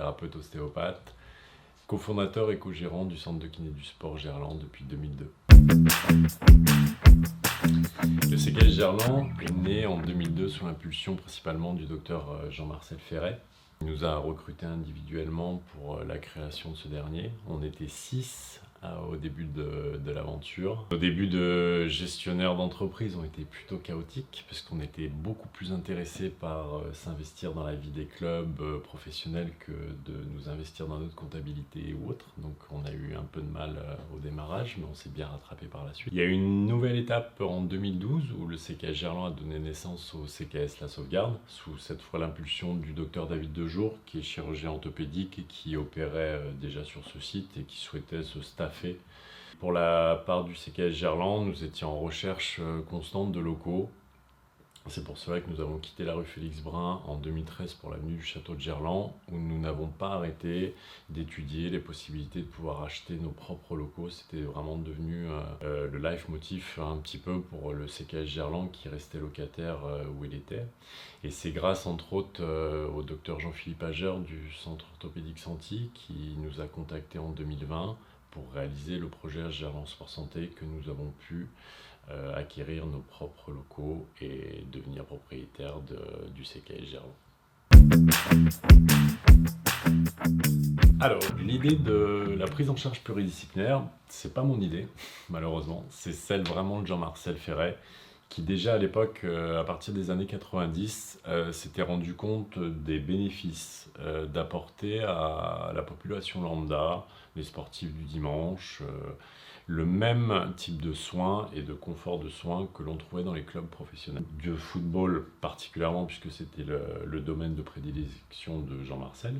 kinésithérapeute ostéopathe, cofondateur et co-gérant du centre de kiné du sport Gerland depuis 2002. Le CKS Gerland est né en 2002 sous l'impulsion principalement du docteur Jean-Marcel Ferret. Il nous a recrutés individuellement pour la création de ce dernier. On était 6 au début de l'aventure. Nos débuts de gestionnaire d'entreprise ont été plutôt chaotiques parce qu'on était beaucoup plus intéressés par s'investir dans la vie des clubs professionnels que de nous investir dans notre comptabilité ou autre. Donc on a eu un peu de mal au démarrage, mais on s'est bien rattrapé par la suite. Il y a eu une nouvelle étape en 2012 où le CKS Gerland a donné naissance au CKS La Sauvegarde, sous cette fois l'impulsion du docteur David Dejour, qui est chirurgien orthopédique et qui opérait déjà sur ce site et qui souhaitait se staffer. Pour la part du CKS Gerland, nous étions en recherche constante de locaux. C'est pour cela que nous avons quitté la rue Félix Brun en 2013 pour l'avenue du Château de Gerland, où nous n'avons pas arrêté d'étudier les possibilités de pouvoir acheter nos propres locaux. C'était vraiment devenu le leitmotiv un petit peu pour le CKS Gerland qui restait locataire où il était. Et c'est grâce entre autres au docteur Jean-Philippe Ageur du centre orthopédique Santi qui nous a contactés en 2020 pour réaliser le projet Gerland Sport Santé que nous avons pu acquérir nos propres locaux et devenir propriétaire du CKS Gerland. Alors, l'idée de la prise en charge pluridisciplinaire, c'est pas mon idée, malheureusement, c'est celle vraiment de Jean-Marcel Ferret, qui déjà à l'époque, à partir des années 90, s'était rendu compte des bénéfices d'apporter à la population lambda, les sportifs du dimanche, le même type de soins et de confort de soins que l'on trouvait dans les clubs professionnels. Du football particulièrement, puisque c'était le domaine de prédilection de Jean-Marcel.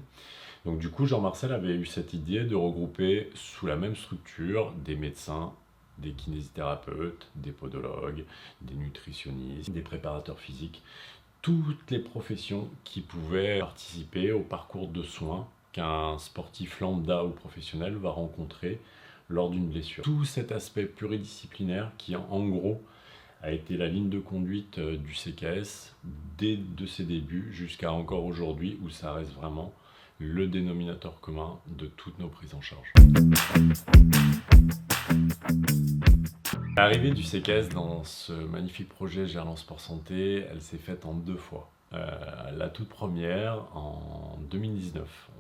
Donc du coup, Jean-Marcel avait eu cette idée de regrouper sous la même structure des médecins, des kinésithérapeutes, des podologues, des nutritionnistes, des préparateurs physiques, toutes les professions qui pouvaient participer au parcours de soins qu'un sportif lambda ou professionnel va rencontrer lors d'une blessure. Tout cet aspect pluridisciplinaire qui, en gros, a été la ligne de conduite du CKS dès de ses débuts jusqu'à encore aujourd'hui où ça reste vraiment le dénominateur commun de toutes nos prises en charge. L'arrivée du CKS dans ce magnifique projet Gerland Sport Santé, elle s'est faite en 2 fois. La toute première, en 2019,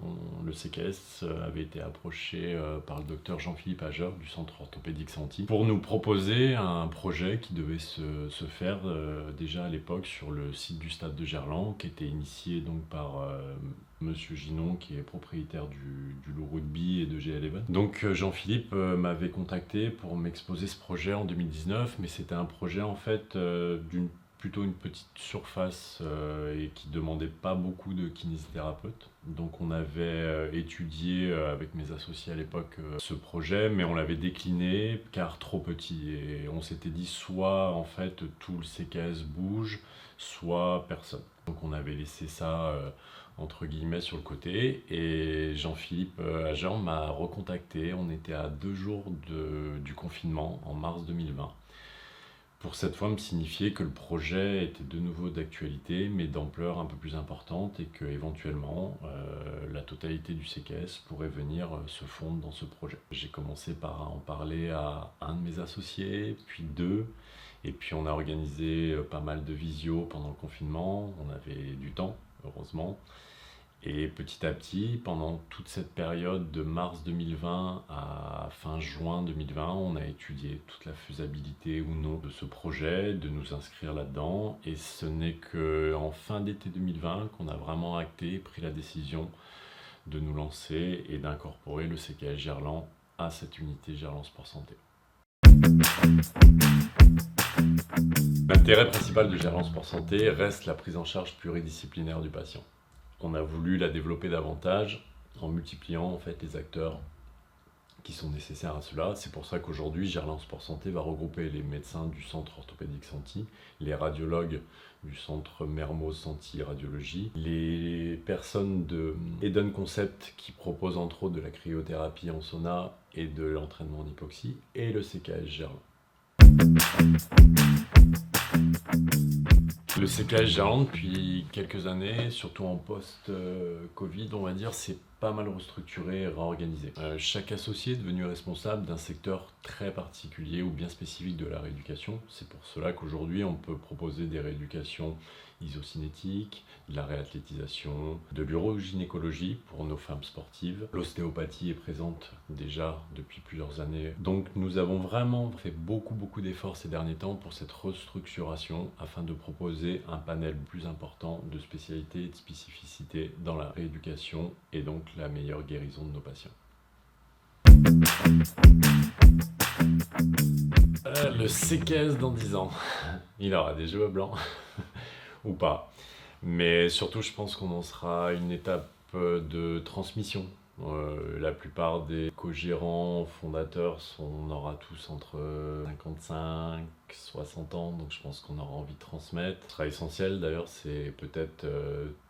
le CKS avait été approché par le docteur Jean-Philippe Ageur du centre orthopédique Santi pour nous proposer un projet qui devait se faire déjà à l'époque sur le site du stade de Gerland, qui était initié donc par Monsieur Ginon, qui est propriétaire du Loup Rugby et de GL11. Donc Jean-Philippe m'avait contacté pour m'exposer ce projet en 2019, mais c'était un projet en fait plutôt une petite surface et qui demandait pas beaucoup de kinésithérapeutes. Donc on avait étudié avec mes associés à l'époque ce projet, mais on l'avait décliné car trop petit. Et on s'était dit soit en fait tout le CKS bouge, soit personne. Donc on avait laissé ça entre guillemets sur le côté et Jean-Philippe Agent m'a recontacté. On était à 2 jours du confinement en mars 2020. Pour cette fois me signifier que le projet était de nouveau d'actualité, mais d'ampleur un peu plus importante et que éventuellement la totalité du CKS pourrait venir se fondre dans ce projet. J'ai commencé par en parler à un de mes associés, puis 2, et puis on a organisé pas mal de visio pendant le confinement, on avait du temps, heureusement. Et petit à petit, pendant toute cette période de mars 2020 à fin juin 2020, on a étudié toute la faisabilité ou non de ce projet, de nous inscrire là-dedans. Et ce n'est qu'en fin d'été 2020 qu'on a vraiment acté, pris la décision de nous lancer et d'incorporer le CKS Gerland à cette unité Gerland Sport Santé. L'intérêt principal de Gerland Sport Santé reste la prise en charge pluridisciplinaire du patient. On a voulu la développer davantage en multipliant en fait les acteurs qui sont nécessaires à cela. C'est pour ça qu'aujourd'hui, Gerland Sport Santé va regrouper les médecins du centre orthopédique Santi, les radiologues du centre Mermoz Santi Radiologie, les personnes de Eden Concept qui proposent entre autres de la cryothérapie en sauna et de l'entraînement en hypoxie, et le CKS Gerland. Le CKS Gerland, depuis quelques années, surtout en post-Covid, on va dire, s'est pas mal restructuré et réorganisé. Chaque associé est devenu responsable d'un secteur très particulier ou bien spécifique de la rééducation. C'est pour cela qu'aujourd'hui, on peut proposer des rééducations isocinétiques, de la réathlétisation, de l'urogynécologie pour nos femmes sportives. L'ostéopathie est présente déjà depuis plusieurs années. Donc nous avons vraiment fait beaucoup d'efforts ces derniers temps pour cette restructuration afin de proposer un panel plus important de spécialités et de spécificités dans la rééducation et donc la meilleure guérison de nos patients. Le CKS dans 10 ans, il aura des cheveux blancs ou pas. Mais surtout, je pense qu'on en sera à une étape de transmission. La plupart des co-gérants, fondateurs, on aura tous entre 55, 60 ans, donc je pense qu'on aura envie de transmettre. Ce sera essentiel d'ailleurs, c'est peut-être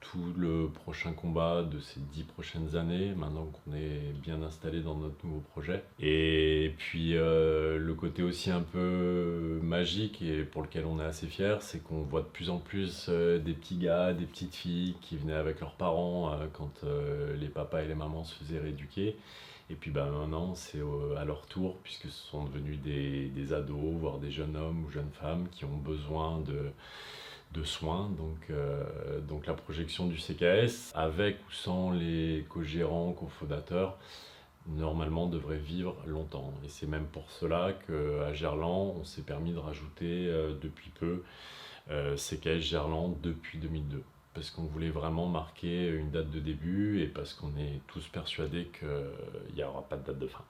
tout le prochain combat de ces 10 prochaines années, maintenant qu'on est bien installé dans notre nouveau projet. Et puis le côté aussi un peu magique et pour lequel on est assez fier, c'est qu'on voit de plus en plus des petits gars, des petites filles qui venaient avec leurs parents quand les papas et les mamans se faisaient rééduquer. Et puis maintenant, c'est à leur tour, puisque ce sont devenus des ados, voire des jeunes hommes ou jeunes femmes qui ont besoin de soins. Donc la projection du CKS, avec ou sans les co-gérants, cofondateurs, normalement devrait vivre longtemps. Et c'est même pour cela qu'à Gerland, on s'est permis de rajouter depuis peu CKS Gerland depuis 2002. Parce qu'on voulait vraiment marquer une date de début et parce qu'on est tous persuadés qu'il n'y aura pas de date de fin.